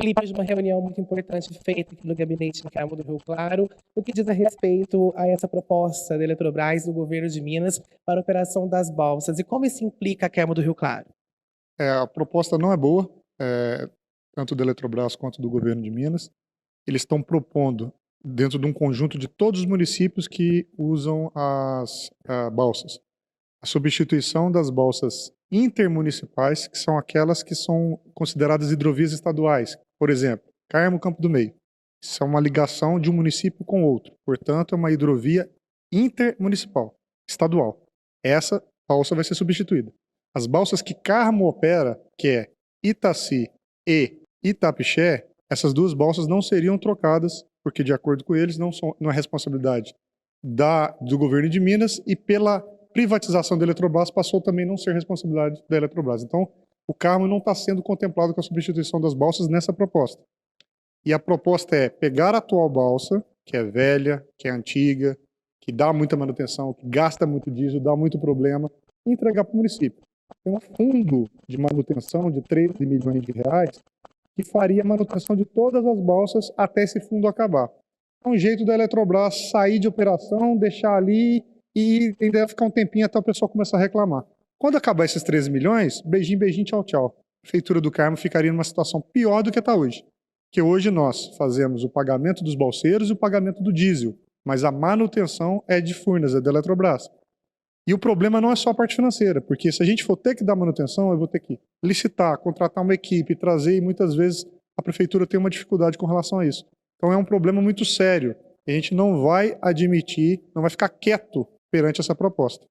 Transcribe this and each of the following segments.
Felipe, de uma reunião muito importante feita aqui no gabinete da Câmara do Rio Claro, o que diz a respeito a essa proposta da Eletrobras do governo de Minas para a operação das balsas e como isso implica a Câmara do Rio Claro? A proposta não é boa, tanto da Eletrobras quanto do governo de Minas. Eles estão propondo, dentro de um conjunto de todos os municípios que usam as balsas, a substituição das balsas intermunicipais, que são aquelas que são consideradas hidrovias estaduais. Por exemplo, Carmo Campo do Meio. Isso é uma ligação de um município com outro. Portanto, é uma hidrovia intermunicipal, estadual. Essa balsa vai ser substituída. As balsas que Carmo opera, que é Itaci e Itapixé, essas duas balsas não seriam trocadas, porque, de acordo com eles, não é responsabilidade do governo de Minas, e pela privatização da Eletrobras passou também a não ser responsabilidade da Eletrobras. Então, o Carmo não está sendo contemplado com a substituição das balsas nessa proposta. E a proposta é pegar a atual balsa, que é velha, que é antiga, que dá muita manutenção, que gasta muito diesel, dá muito problema, e entregar para o município. Tem um fundo de manutenção de 13 milhões de reais que faria a manutenção de todas as balsas até esse fundo acabar. É um jeito da Eletrobras sair de operação, deixar ali e ainda ficar um tempinho até o pessoal começar a reclamar. Quando acabar esses 13 milhões, beijinho, beijinho, tchau, tchau. A Prefeitura do Carmo ficaria numa situação pior do que está hoje. Porque hoje nós fazemos o pagamento dos balseiros e o pagamento do diesel, mas a manutenção é de Furnas, é da Eletrobras. E o problema não é só a parte financeira, porque se a gente for ter que dar manutenção, eu vou ter que licitar, contratar uma equipe, trazer, e muitas vezes a Prefeitura tem uma dificuldade com relação a isso. Então é um problema muito sério. A gente não vai admitir, não vai ficar quieto perante essa proposta.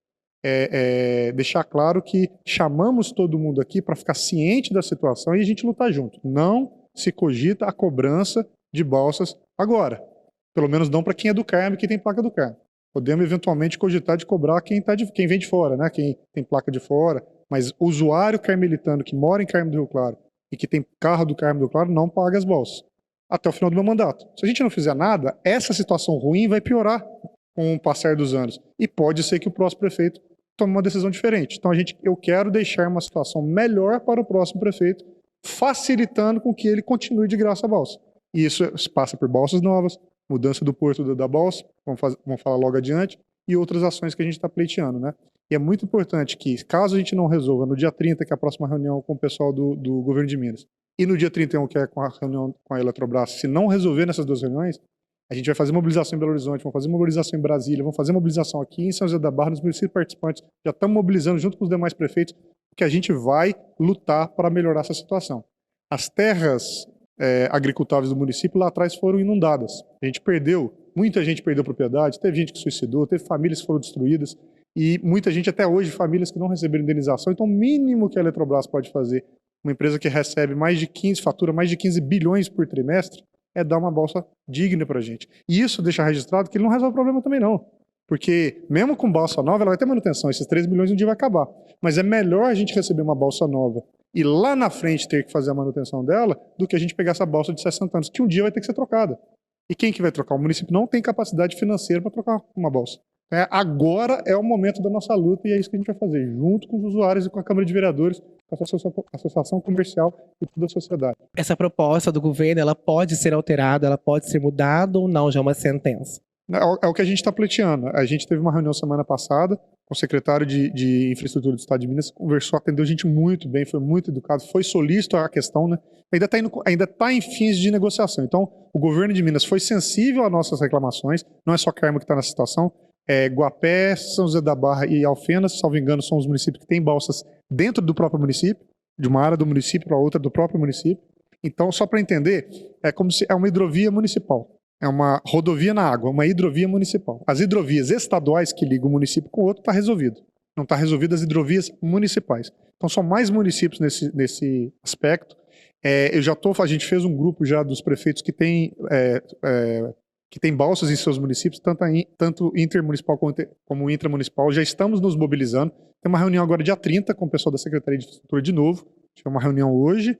Deixar claro que chamamos todo mundo aqui para ficar ciente da situação e a gente lutar junto. Não se cogita a cobrança de balsas agora. Pelo menos não para quem é do Carmo e quem tem placa do Carmo. Podemos eventualmente cogitar de cobrar quem vem de fora, né? Quem tem placa de fora, mas o usuário carmelitano que mora em Carmo do Rio Claro e que tem carro do Carmo do Rio Claro não paga as balsas até o final do meu mandato. Se a gente não fizer nada, essa situação ruim vai piorar com o passar dos anos. E pode ser que o próximo prefeito tome uma decisão diferente. Então eu quero deixar uma situação melhor para o próximo prefeito, facilitando com que ele continue de graça a balsa. E isso passa por balsas novas, mudança do porto da balsa, vamos falar logo adiante, e outras ações que a gente está pleiteando, né? E é muito importante que, caso a gente não resolva no dia 30, que é a próxima reunião com o pessoal do governo de Minas, e no dia 31, que é com a reunião com a Eletrobras, se não resolver nessas duas reuniões, a gente vai fazer mobilização em Belo Horizonte, vamos fazer mobilização em Brasília, vamos fazer mobilização aqui em São José da Barra, nos municípios participantes, já estamos mobilizando junto com os demais prefeitos, porque a gente vai lutar para melhorar essa situação. As terras agricultáveis do município lá atrás foram inundadas. A gente perdeu, muita gente perdeu propriedade, teve gente que suicidou, teve famílias que foram destruídas, e muita gente até hoje, famílias que não receberam indenização. Então o mínimo que a Eletrobras pode fazer, uma empresa que recebe fatura mais de 15 bilhões por trimestre, é dar uma balsa digna para a gente. E isso deixa registrado que ele não resolve o problema também não. Porque mesmo com balsa nova, ela vai ter manutenção, esses 3 milhões um dia vai acabar. Mas é melhor a gente receber uma balsa nova e lá na frente ter que fazer a manutenção dela, do que a gente pegar essa balsa de 60 anos, que um dia vai ter que ser trocada. E quem que vai trocar? O município não tem capacidade financeira para trocar uma balsa. Agora é o momento da nossa luta e é isso que a gente vai fazer, junto com os usuários e com a Câmara de Vereadores, com a Associação Comercial e toda a sociedade. Essa proposta do governo, ela pode ser alterada, ela pode ser mudada ou não, já é uma sentença? É o que a gente está pleiteando. A gente teve uma reunião semana passada com o secretário de Infraestrutura do Estado de Minas, conversou, atendeu a gente muito bem, foi muito educado, foi solícito à questão, né? Ainda está em fins de negociação. Então, o governo de Minas foi sensível às nossas reclamações, não é só Carmo que está nessa situação, Guapé, São José da Barra e Alfenas, salvo engano, são os municípios que têm balsas dentro do próprio município, de uma área do município para outra do próprio município. Então, só para entender, é como se é uma hidrovia municipal. É uma rodovia na água, uma hidrovia municipal. As hidrovias estaduais que ligam um município com o outro está resolvido. Não está resolvido as hidrovias municipais. Então são mais municípios nesse aspecto. A gente fez um grupo já dos prefeitos que tem balsas em seus municípios, tanto intermunicipal como intramunicipal. Já estamos nos mobilizando. Tem uma reunião agora dia 30 com o pessoal da Secretaria de Infraestrutura de novo. Tivemos uma reunião hoje.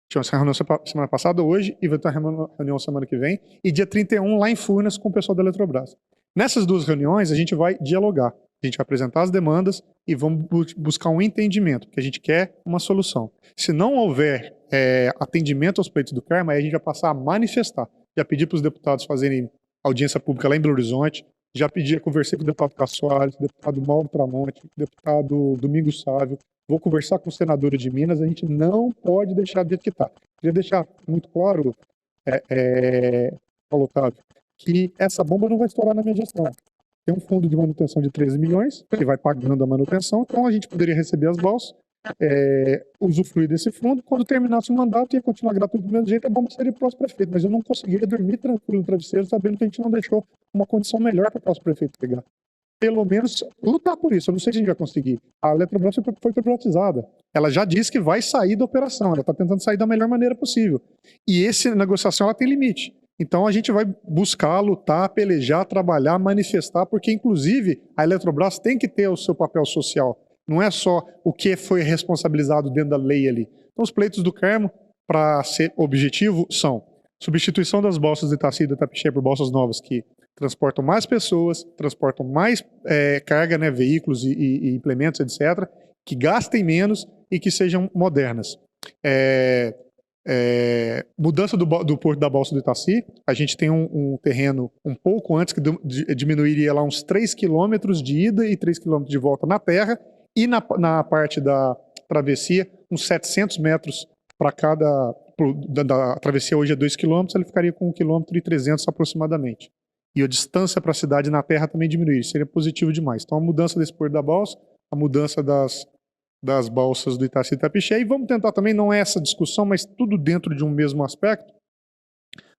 Tinha uma reunião semana passada, hoje, e vai ter uma reunião semana que vem, e dia 31 lá em Furnas com o pessoal da Eletrobras. Nessas duas reuniões, a gente vai dialogar, a gente vai apresentar as demandas e vamos buscar um entendimento, porque a gente quer uma solução. Se não houver atendimento aos pleitos do Carmo, aí a gente vai passar a manifestar. Já pedi para os deputados fazerem audiência pública lá em Belo Horizonte, já pedi, conversei com o deputado Cássio Soares, deputado Mauro Tramonte, deputado Domingos Sávio, vou conversar com o senador de Minas, a gente não pode deixar do jeito que está. Queria deixar muito claro, Paulo Otávio, que essa bomba não vai estourar na minha gestão. Tem um fundo de manutenção de 13 milhões, que vai pagando a manutenção, então a gente poderia receber as balsas, usufruir desse fundo, quando terminasse o mandato ia continuar gratuito do mesmo jeito, a bomba seria para o próximo prefeito, mas eu não conseguiria dormir tranquilo no travesseiro, sabendo que a gente não deixou uma condição melhor para o próximo prefeito pegar. Pelo menos lutar por isso, eu não sei se a gente vai conseguir. A Eletrobras foi privatizada, ela já disse que vai sair da operação, ela está tentando sair da melhor maneira possível, e essa negociação ela tem limite. Então a gente vai buscar, lutar, pelejar, trabalhar, manifestar, porque inclusive a Eletrobras tem que ter o seu papel social. Não é só o que foi responsabilizado dentro da lei ali. Então os pleitos do Carmo, para ser objetivo, são substituição das balsas de Itaci e do Itapixé por balsas novas que transportam mais pessoas, transportam mais carga, né, veículos e implementos, etc., que gastem menos e que sejam modernas. Mudança do Porto da Balsa do Itaci, a gente tem um terreno um pouco antes que diminuiria lá uns 3 quilômetros de ida e 3 quilômetros de volta na terra, e na parte da travessia, uns 700 metros para cada. Da travessia hoje é 2 quilômetros, ele ficaria com 1,3 km aproximadamente. E a distância para a cidade na terra também diminuiria, seria positivo demais. Então a mudança desse Porto da Balsa, a mudança das balsas do Itaci e Itapixé, e vamos tentar também, não é essa discussão, mas tudo dentro de um mesmo aspecto,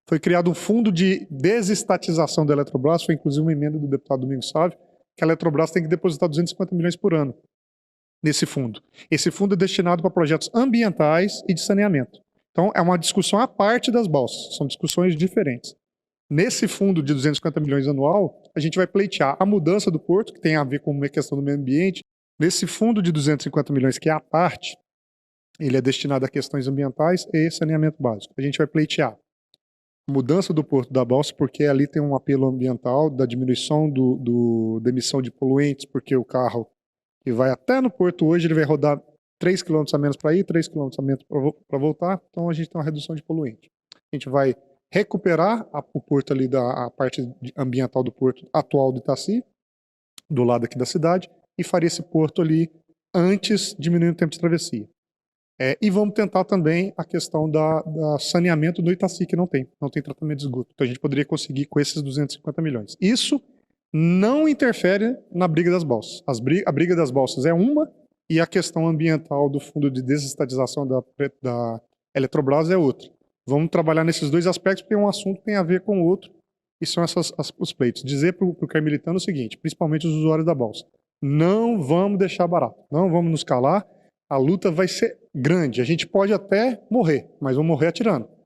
foi criado um fundo de desestatização da Eletrobras, foi inclusive uma emenda do deputado Domingos Sávio, que a Eletrobras tem que depositar 250 milhões por ano nesse fundo. Esse fundo é destinado para projetos ambientais e de saneamento. Então é uma discussão à parte das balsas, são discussões diferentes. Nesse fundo de 250 milhões anual, a gente vai pleitear a mudança do porto, que tem a ver com uma questão do meio ambiente. Nesse fundo de 250 milhões, que é a parte, ele é destinado a questões ambientais e saneamento básico. A gente vai pleitear a mudança do Porto da Balsa, porque ali tem um apelo ambiental da diminuição da emissão de poluentes, porque o carro que vai até no porto hoje, ele vai rodar 3 km a menos para ir, 3 km a menos para voltar, então a gente tem uma redução de poluente. A gente vai recuperar o porto ali, a parte ambiental do porto atual do Itaci, do lado aqui da cidade, e faria esse porto ali antes, diminuindo o tempo de travessia. E vamos tentar também a questão da saneamento do Itaci, que não tem tratamento de esgoto. Então a gente poderia conseguir com esses 250 milhões. Isso não interfere na briga das balsas. A briga das balsas é uma, e a questão ambiental do fundo de desestatização da Eletrobras é outra. Vamos trabalhar nesses dois aspectos, porque um assunto tem a ver com o outro, e são os pleitos. Dizer para o carmelitano o seguinte, principalmente os usuários da balsa, não vamos deixar barato, não vamos nos calar, a luta vai ser grande, a gente pode até morrer, mas vamos morrer atirando.